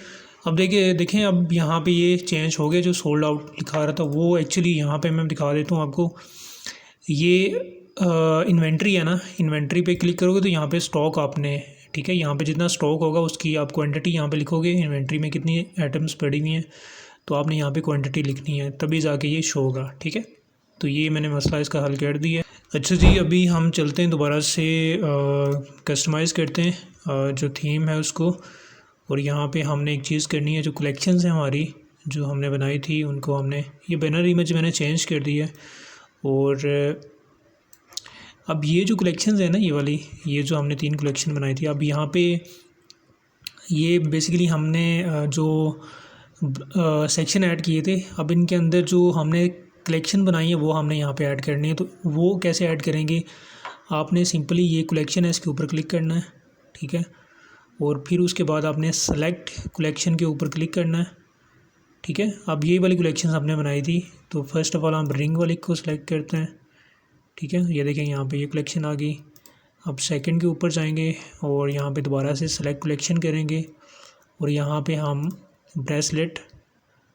अब देखें अब यहाँ पे ये चेंज हो गया, जो सोल्ड आउट लिखा रहा था वो एक्चुअली यहाँ पे मैं दिखा देता हूँ आपको। ये इन्वेंट्री है ना, इन्वेंट्री पे क्लिक करोगे तो यहाँ पे स्टॉक आपने, ठीक है, यहाँ पे जितना स्टॉक होगा उसकी आप क्वांटिटी यहाँ पे लिखोगे। इन्वेंट्री में कितनी आइटम्स पड़ी हुई हैं तो आपने यहाँ पे क्वांटिटी लिखनी है, तभी जाके ये शो होगा, ठीक है। तो ये मैंने मसला इसका हल कर दिया। अच्छा जी, अभी हम चलते हैं दोबारा से कस्टमाइज़ करते हैं जो थीम है उसको। और यहाँ पे हमने एक चीज़ करनी है, जो कलेक्शंस हैं हमारी जो हमने बनाई थी उनको हमने, ये बैनर इमेज मैंने चेंज कर दी है। और अब ये जो कलेक्शंस है ना, ये वाली, ये जो हमने 3 कलेक्शन बनाई थी, अब यहाँ पे ये बेसिकली हमने जो सेक्शन ऐड किए थे, अब इनके अंदर जो हमने कलेक्शन बनाई है वो हमने यहाँ पे ऐड करनी है। तो वो कैसे ऐड करेंगे, आपने सिंपली ये कलेक्शन है इसके ऊपर क्लिक करना है, ठीक है। और फिर उसके बाद आपने सेलेक्ट कलेक्शन के ऊपर क्लिक करना है, ठीक है। अब ये वाली कलेक्शन हमने बनाई थी, तो फर्स्ट ऑफ ऑल हम रिंग वाली को सिलेक्ट करते हैं, ठीक है। ये देखें यहाँ पे ये कलेक्शन आ गई। अब सेकंड के ऊपर जाएंगे और यहाँ पे दोबारा से सेलेक्ट कलेक्शन करेंगे और यहाँ पे हम ब्रेसलेट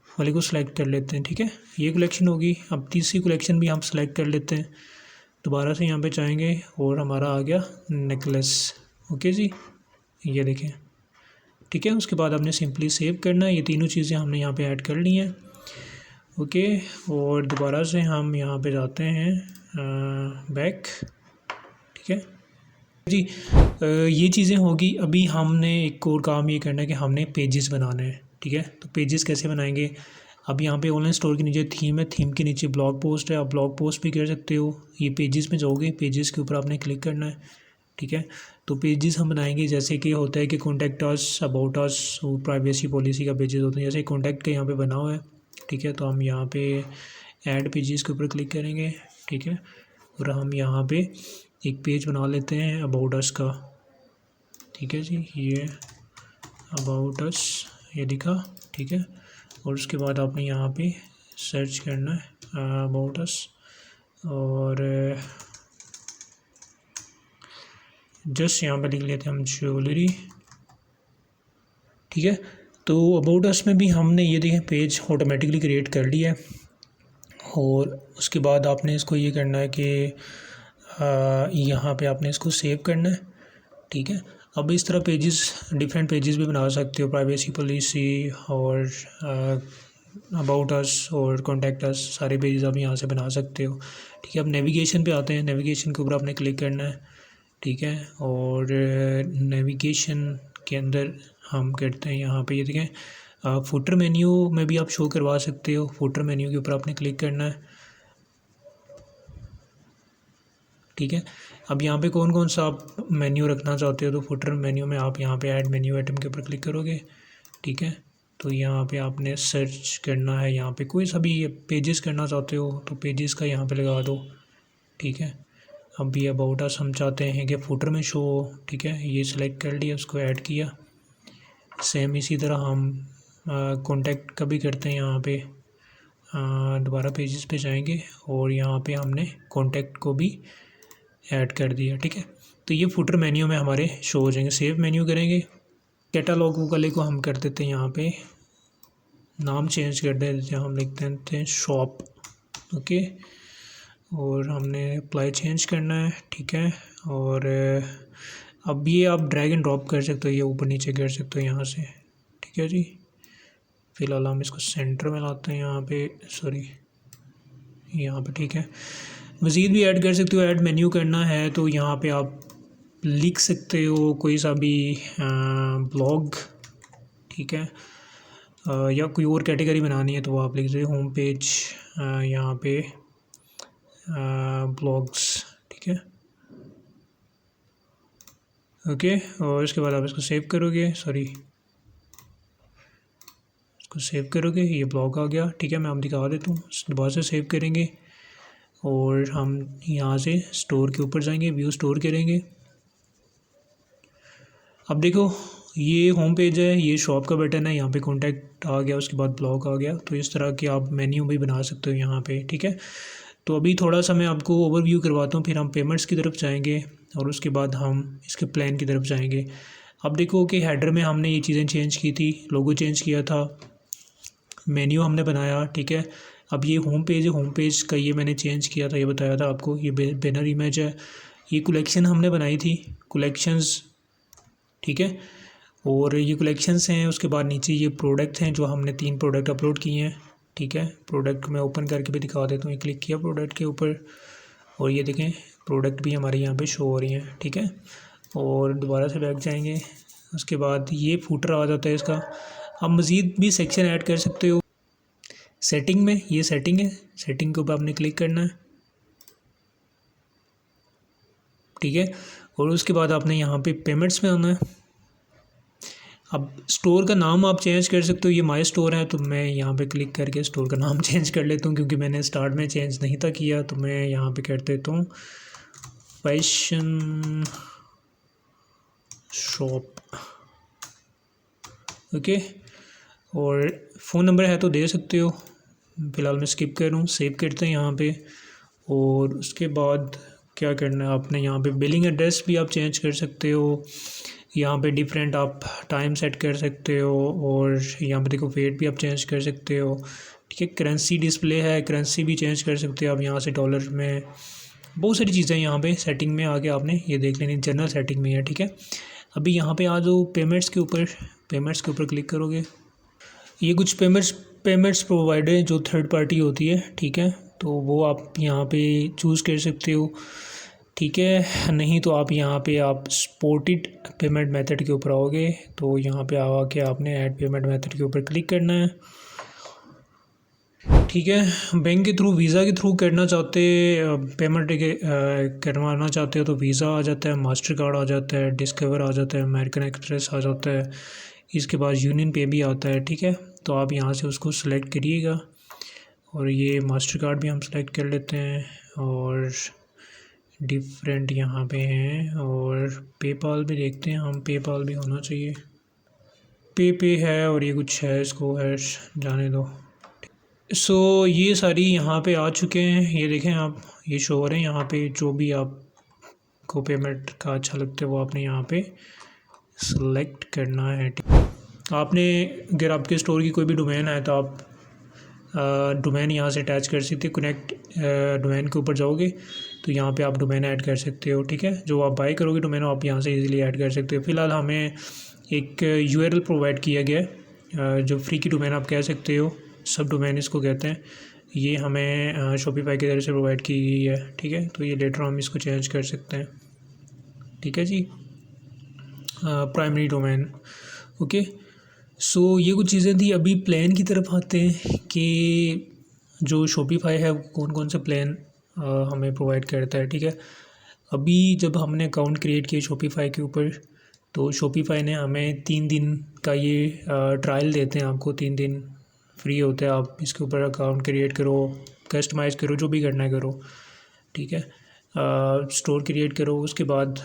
वाले को सिलेक्ट कर लेते हैं, ठीक है। ये कलेक्शन होगी। अब तीसरी कलेक्शन भी हम सेलेक्ट कर लेते हैं, दोबारा से यहाँ पे जाएंगे और हमारा आ गया नेकलेस। ओके जी, ये देखें, ठीक है। उसके बाद आपने सिंपली सेव करना है। ये तीनों चीज़ें हमने यहाँ पे ऐड कर ली हैं, ओके। और दोबारा से हम यहाँ पे जाते हैं बैक, ठीक है जी। ये चीज़ें होगी। अभी हमने एक और काम ये करना है कि हमने पेजेस बनाने हैं, ठीक है। तो पेजेस कैसे बनाएंगे, अब यहाँ पे ऑनलाइन स्टोर के नीचे थीम है, थीम के नीचे ब्लॉग पोस्ट है, आप ब्लॉग पोस्ट भी कर सकते हो। ये पेजेस में जाओगे, पेजेस के ऊपर आपने क्लिक करना है, ठीक है। तो पेजेस हम बनाएंगे जैसे कि होता है कि contact us, about us, privacy policy का पेजेस होते हैं, जैसे कॉन्टैक्ट का यहाँ पे बना हुआ है, ठीक है। तो हम यहाँ पे ऐड पेजेस के ऊपर क्लिक करेंगे, ठीक है। और हम यहाँ पे एक पेज बना लेते हैं अबाउट अस का, ठीक है जी। ये अबाउट अस ये दिखा, ठीक है। और उसके बाद आपने यहाँ पे सर्च करना है अबाउट अस और जस्ट यहाँ पे लिख लेते हैं हम ज्वेलरी, ठीक है। तो अबाउट अस में भी हमने ये देखें पेज ऑटोमेटिकली क्रिएट कर लिया है। और उसके बाद आपने इसको ये करना है कि यहाँ पे आपने इसको सेव करना है, ठीक है। अब इस तरह पेजेस, डिफरेंट पेजेस भी बना सकते हो, प्राइवेसी पॉलिसी और अबाउट अस और कॉन्टैक्ट अस, सारे पेजेस आप यहाँ से बना सकते हो, ठीक है। अब नेविगेशन पे आते हैं। नेविगेशन के ऊपर आपने क्लिक करना है, ठीक है। और नेविगेशन के अंदर हम करते हैं यहाँ पे, ये देखें फुटर मेन्यू में भी आप शो करवा सकते हो। फुटर मेन्यू के ऊपर आपने क्लिक करना है, ठीक है। अब यहाँ पे कौन कौन सा आप मेन्यू रखना चाहते हो, तो फुटर मेन्यू में आप यहाँ पे ऐड मेन्यू आइटम के ऊपर क्लिक करोगे, ठीक है। तो यहाँ पे आपने सर्च करना है, यहाँ पे कोई सा भी पेजेस करना चाहते हो तो पेजेस का यहाँ पे लगा दो, ठीक है। अब ये अबाउट अस हम चाहते हैं कि फुटर में शो हो, ठीक है। ये सिलेक्ट कर लिया, उसको ऐड किया। सेम इसी तरह हम कॉन्टैक्ट का भी करते हैं। यहाँ पे दोबारा पेजेस पे जाएंगे और यहाँ पे हमने कॉन्टैक्ट को भी ऐड कर दिया, ठीक है। तो ये फुटर मेन्यू में हमारे शो हो जाएंगे। सेव मेन्यू करेंगे, कैटालॉग वाले को हम कर देते हैं, यहाँ पे नाम चेंज कर देते हैं, हम लिख देते हैं शॉप, ओके, और हमने अप्लाई चेंज करना है, ठीक है। और अब ये आप ड्रैग एंड ड्रॉप कर सकते हो, ये ऊपर नीचे कर सकते हो यहाँ से, ठीक है जी। फ़िलहाल हम इसको सेंटर में लाते हैं, यहाँ पे सॉरी यहाँ पे, ठीक है। मज़ीद भी ऐड कर सकते हो, ऐड मेन्यू करना है तो यहाँ पे आप लिख सकते हो कोई सा भी ब्लॉग, ठीक है। या कोई और कैटेगरी बनानी है तो वो आप लिख सकते हो, होम पेज, यहाँ पे ब्लॉग्स, ठीक है। ओके, और इसके बाद आप इसको सेव करोगे, सॉरी इसको सेव करोगे, ये ब्लॉग आ गया, ठीक है। मैं आप दिखा देता हूँ, दोबारा से सेव करेंगे और हम यहाँ से स्टोर के ऊपर जाएंगे, व्यू स्टोर करेंगे। अब देखो ये होम पेज है, ये शॉप का बटन है, यहाँ पे कॉन्टैक्ट आ गया, उसके बाद ब्लॉग आ गया। तो इस तरह के आप मेन्यू भी बना सकते हो यहाँ पे, ठीक है। तो अभी थोड़ा सा मैं आपको ओवरव्यू करवाता हूँ, फिर हम पेमेंट्स की तरफ जाएंगे और उसके बाद हम इसके प्लान की तरफ जाएंगे। अब देखो कि हेडर में हमने ये चीज़ें चेंज की थी, लोगो चेंज किया था, मेन्यू हमने बनाया, ठीक है। अब ये होम पेज है, होम पेज का ये मैंने चेंज किया था, ये बताया था आपको। ये बैनर इमेज है, ये कलेक्शन हमने बनाई थी, कलेक्शंस, ठीक है। और ये कलेक्शंस हैं, उसके बाद नीचे ये प्रोडक्ट हैं जो हमने 3 प्रोडक्ट अपलोड किए हैं, ठीक है। प्रोडक्ट मैं ओपन करके भी दिखा देता हूँ, ये क्लिक किया प्रोडक्ट के ऊपर और ये देखें प्रोडक्ट भी हमारे यहाँ पे शो हो रही हैं, ठीक है। और दोबारा से बैक जाएंगे, उसके बाद ये फूटर आ जाता है इसका। आप मज़ीद भी सेक्शन ऐड कर सकते हो। सेटिंग में ये सेटिंग है, सेटिंग के ऊपर आपने क्लिक करना है, ठीक है। और उसके बाद आपने यहाँ पे पेमेंट्स में आना है। अब स्टोर का नाम आप चेंज कर सकते हो, ये माई स्टोर है तो मैं यहाँ पे क्लिक करके स्टोर का नाम चेंज कर लेता हूँ, क्योंकि मैंने स्टार्ट में चेंज नहीं था किया। तो मैं यहाँ पे कर देता हूँ फैशन शॉप, ओके। और फ़ोन नंबर है तो दे सकते हो, फ़िलहाल मैं स्किप कर रहा हूँ। सेव करते हैं यहाँ पे, और उसके बाद क्या करना है आपने, यहाँ पे बिलिंग एड्रेस भी आप चेंज कर सकते हो, यहाँ पे डिफरेंट आप टाइम सेट कर सकते हो, और यहाँ पे देखो वेट भी आप चेंज कर सकते हो, ठीक है। करेंसी डिस्प्ले है, करेंसी भी चेंज कर सकते हो आप यहाँ से, डॉलर में, बहुत सारी चीज़ें यहाँ पे सेटिंग में आके आपने ये देख लेनी, जनरल सेटिंग में है, ठीक है। अभी यहाँ पे आ जाओ पेमेंट्स के ऊपर, पेमेंट्स के ऊपर क्लिक करोगे, ये कुछ पेमेंट्स प्रोवाइडर जो थर्ड पार्टी होती है, ठीक है। तो वो आप यहाँ पे चूज़ कर सकते हो, ठीक है। नहीं तो आप यहाँ पे आप सपोर्टेड पेमेंट मेथड के ऊपर आओगे, तो यहाँ पे आके आपने ऐड पेमेंट मेथड के ऊपर क्लिक करना है, ठीक है। बैंक के थ्रू, वीज़ा के थ्रू करना चाहते, पेमेंट करवाना चाहते हो तो वीज़ा आ जाता है, मास्टर कार्ड आ जाता है, डिस्कवर आ जाता है, अमेरिकन एक्सप्रेस आ जाता है, इसके बाद यूनियन पे भी आता है, ठीक है। तो आप यहाँ से उसको सेलेक्ट करिएगा, और ये मास्टर कार्ड भी हम सेलेक्ट कर लेते हैं, और डिफरेंट यहाँ पे हैं, और पेपाल भी देखते हैं हम, पेपाल भी होना चाहिए, पे है, और ये कुछ है, इसको है जाने दो। सो ये सारी यहाँ पे आ चुके हैं, ये देखें आप, ये शो हो रहे हैं यहाँ पे। जो भी आपको पेमेंट का अच्छा लगता है वो आपने यहाँ पे सेलेक्ट करना है। आपने अगर आपके स्टोर की कोई भी डोमेन है तो आप डोमेन यहाँ से अटैच कर सकते हैं। कनेक्ट डोमेन के ऊपर जाओगे तो यहाँ पे आप डोमेन ऐड कर सकते हो, ठीक है। जो आप बाय करोगे डोमेन आप यहाँ से इजीली ऐड कर सकते हो। फ़िलहाल हमें एक यूआरएल प्रोवाइड किया गया है, जो फ्री की डोमेन आप कह सकते हो, सब डोमेन इसको कहते हैं। ये हमें शॉपिफाई की तरफ से प्रोवाइड की गई है, ठीक है। तो ये लेटर हम इसको चेंज कर सकते हैं, ठीक है जी। Primary domain, okay. सो ये कुछ चीज़ें थी। अभी प्लान की तरफ आते हैं कि जो शॉपिफाई है कौन कौन से प्लान हमें प्रोवाइड करता है, ठीक है। अभी जब हमने अकाउंट क्रिएट किया शॉपिफाई के ऊपर, तो शॉपिफाई ने हमें 3 दिन का ये ट्रायल देते हैं आपको, 3 दिन फ्री होता है। आप इसके ऊपर अकाउंट क्रिएट करो, कस्टमाइज़ करो, जो भी करना है करो, ठीक है। स्टोर क्रिएट करो, उसके बाद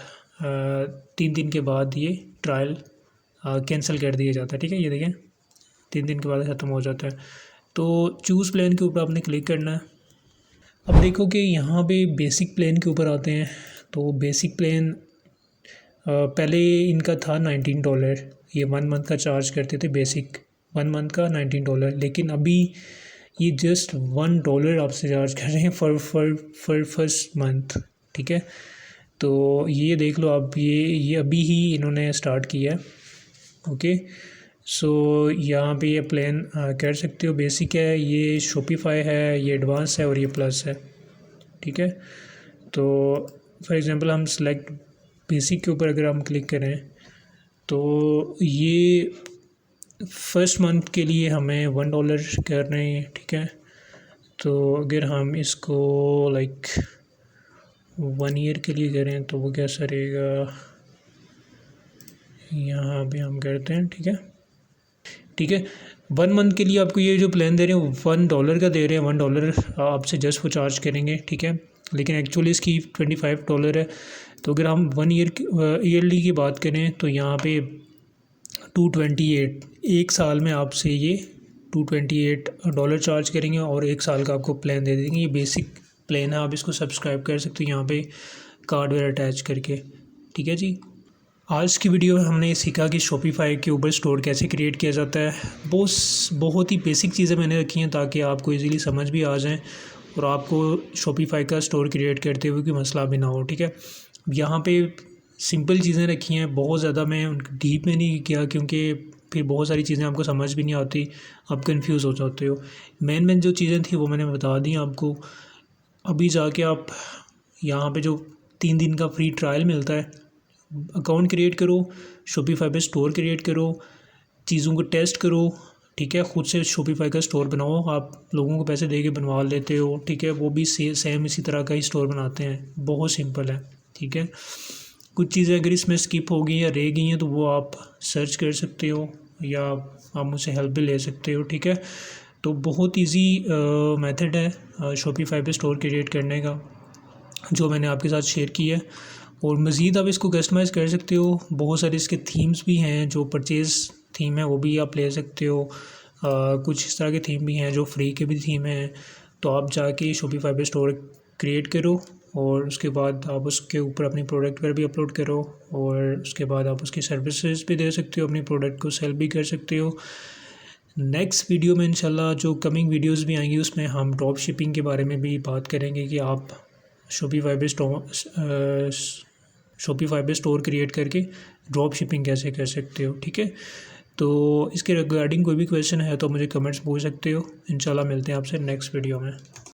3 दिन के बाद ये ट्रायल कैंसिल कर दिया जाता है, ठीक है। ये देखें 3 दिन के बाद ख़त्म हो जाता है। तो चूज़ प्लान के ऊपर आपने क्लिक करना है। अब देखो कि यहाँ पे बेसिक प्लान के ऊपर आते हैं। तो बेसिक प्लान पहले इनका था $19, ये 1 मंथ का चार्ज करते थे, बेसिक 1 मंथ का $19। लेकिन अभी ये जस्ट $1 आपसे चार्ज कर रहे हैं फॉर फर्स्ट मंथ, ठीक है। तो ये देख लो आप, ये अभी ही इन्होंने स्टार्ट किया है। ओके, सो यहाँ पे ये प्लान कर सकते हो। बेसिक है, ये शॉपिफाई है, ये एडवांस है और ये प्लस है, ठीक है। तो फॉर एग्ज़ाम्पल हम सेलेक्ट बेसिक के ऊपर अगर हम क्लिक करें तो ये फर्स्ट मंथ के लिए हमें $1 कर रहे हैं, ठीक है। तो अगर हम इसको लाइक 1 ईयर के लिए करें तो वो कैसा रहेगा, यहाँ पे हम करते हैं, ठीक है, ठीक है। 1 मंथ के लिए आपको ये जो प्लान दे रहे हैं $1 का दे रहे हैं, $1 आपसे जस्ट वो चार्ज करेंगे, ठीक है। लेकिन एक्चुअली इसकी $25 है। तो अगर हम 1 ईयरली की बात करें तो यहाँ पे 228, एक साल में आपसे ये $228 चार्ज करेंगे और 1 साल का आपको प्लान दे देंगे। ये बेसिक प्लान है, आप इसको सब्सक्राइब कर सकते हो यहाँ पे कार्ड वगैरह अटैच करके, ठीक है जी। आज की वीडियो में हमने सीखा कि शॉपिफाई के ऊपर स्टोर कैसे क्रिएट किया जाता है। बहुत ही बेसिक चीज़ें मैंने रखी हैं ताकि आपको इजीली समझ भी आ जाएं और आपको शॉपिफाई का स्टोर क्रिएट करते हुए कोई मसला भी ना हो, ठीक है। यहाँ पे सिंपल चीज़ें रखी हैं, बहुत ज़्यादा मैं डीप में नहीं किया क्योंकि फिर बहुत सारी चीज़ें आपको समझ भी नहीं आती, आप कंफ्यूज हो जाते हो। मेन जो चीज़ें थी वो मैंने बता दी आपको। अभी जाके आप यहाँ पे जो 3 दिन का फ्री ट्रायल मिलता है, अकाउंट क्रिएट करो, शॉपिफाई पे स्टोर क्रिएट करो, चीज़ों को टेस्ट करो, ठीक है। ख़ुद से शॉपिफाई का स्टोर बनाओ, आप लोगों को पैसे दे के बनवा लेते हो, ठीक है। वो भी सेम इसी तरह का ही स्टोर बनाते हैं, बहुत सिंपल है, ठीक है। कुछ चीज़ें अगर इसमें स्किप हो गई या रह गई हैं तो वो आप सर्च कर सकते हो या आप मुझसे हेल्प भी ले सकते हो, ठीक है। तो बहुत इजी मेथड है शॉपिफाई पे स्टोर क्रिएट करने का, जो मैंने आपके साथ शेयर किया है। और मज़ीद आप इसको कस्टमाइज़ कर सकते हो। बहुत सारे इसके थीम्स भी हैं, जो परचेज़ थीम है वो भी आप ले सकते हो। कुछ इस तरह के थीम भी हैं जो फ्री के भी थीम हैं। तो आप जाके शॉपिफाई पे स्टोर क्रिएट करो और उसके बाद आप उसके ऊपर अपनी प्रोडक्ट पर भी अपलोड करो और उसके बाद आप उसकी सर्विसेज भी दे सकते हो, अपनी प्रोडक्ट को सेल भी कर सकते हो। नेक्स्ट वीडियो में इंशाल्लाह जो कमिंग वीडियोस भी आएंगी उसमें हम ड्रॉप शिपिंग के बारे में भी बात करेंगे कि आप शॉपिफाई पे स्टोर क्रिएट करके ड्रॉप शिपिंग कैसे कर सकते हो, ठीक है। तो इसके रिगार्डिंग कोई भी क्वेश्चन है तो मुझे कमेंट्स पूछ सकते हो। इंशाल्लाह मिलते हैं आपसे नेक्स्ट वीडियो में।